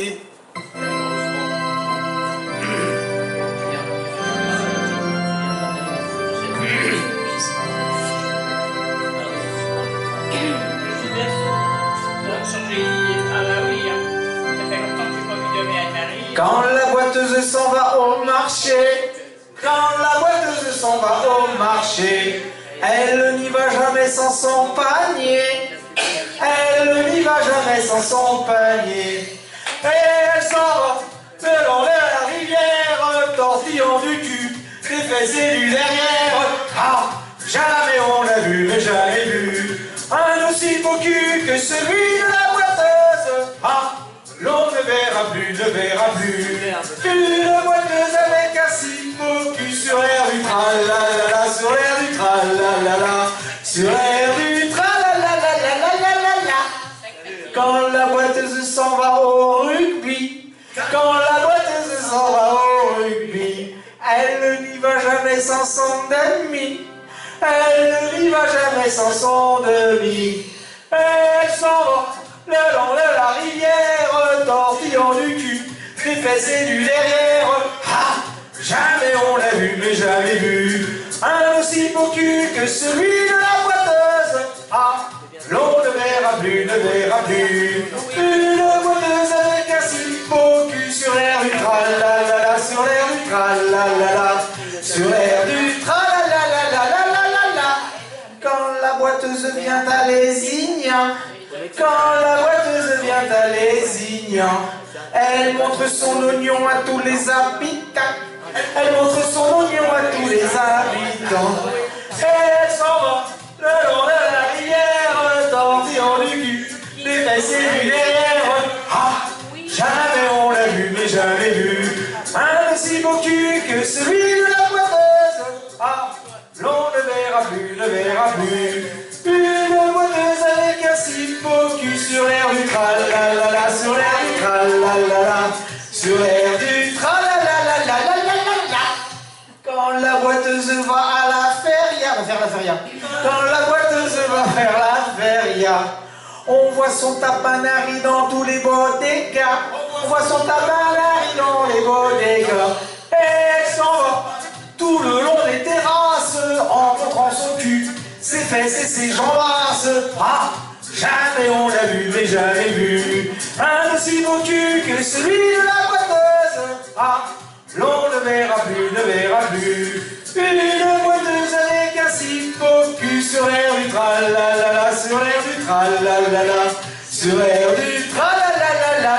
Quand la boiteuse s'en va au marché, quand la boiteuse s'en va au marché, elle n'y va jamais sans son panier, elle n'y va jamais sans son panier. Et elle s'en va le long de la rivière, tortillant du cul, des fesses et du derrière. Ah, jamais on l'a vu, mais jamais vu un aussi beau cul que celui de la boiteuse. Ah, l'on ne verra plus, ne verra plus une boiteuse avec un si beau cul sur l'air du tralalala, sur l'air du tralalala, sur l'air du tralalala. Quand la boiteuse s'en va au rugby, quand la boiteuse s'en va au rugby, elle n'y va jamais sans son demi, elle n'y va jamais sans son demi. Elle s'en va le long de la rivière, tortillant du cul, des fesses et du derrière. Ah, jamais on l'a vu, mais jamais vu un aussi beau cul que celui de la boiteuse. Ah, l'on ne verra plus, ne verra plus une boiteuse avec un si beau cul sur l'air du tralalala, sur l'air du tralalala, sur l'air du tralalala. Quand la boiteuse vient à Lézignan, quand la boiteuse vient à Lézignan, elle montre son oignon à tous les habitants, elle montre son oignon à tous les habitants. Et elle s'en va le long de la rivière, tortillant du cul, des fesses et du derrière. Ah, jamais on l'a vu, mais jamais vu un aussi beau cul que celui de la boiteuse. Ah, l'on ne verra plus, ne verra plus une boiteuse avec un si beau cul sur l'air du tralalala, sur l'air du tralalala, sur l'air du tralalala. Quand la boiteuse va à la feria, va faire la feria. Quand la boiteuse va faire la feria, on voit son tapanari dans tous les bodegas. On voit son tapanari dans les bodegas. Et elle s'en va tout le long des terrasses, en montrant son cul, ses fesses et ses jambes basses. Ah, jamais on l'a vu, mais jamais vu un aussi beau cul que celui de la boiteuse. Ah, l'on ne verra plus, ne verra plus une boiteuse avec un si beau cul sur l'air du tralalala, sur l'air du tralalala, sur l'air du tralalala.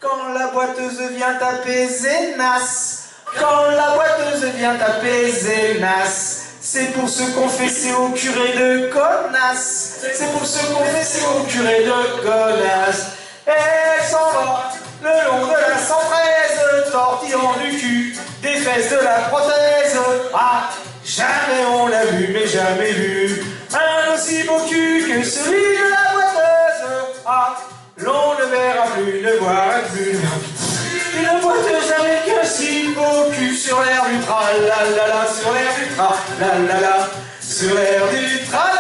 Quand la boiteuse vient taper Zénas, quand la boiteuse vient taper Zénas, c'est pour se confesser au curé de connasse, c'est pour se confesser au curé de connasse. Et elle s'en va le long de la 113, tortillant du cul, des fesses de la prothèse. Ah, jamais on l'a vu, mais jamais vu un aussi beau cul que celui de la boiteuse. Ah, l'on ne verra plus, ne verra plus une boiteuse avec un si beau cul sur l'air du tralalala, sur l'air du tralalala, sur l'air du tralalala.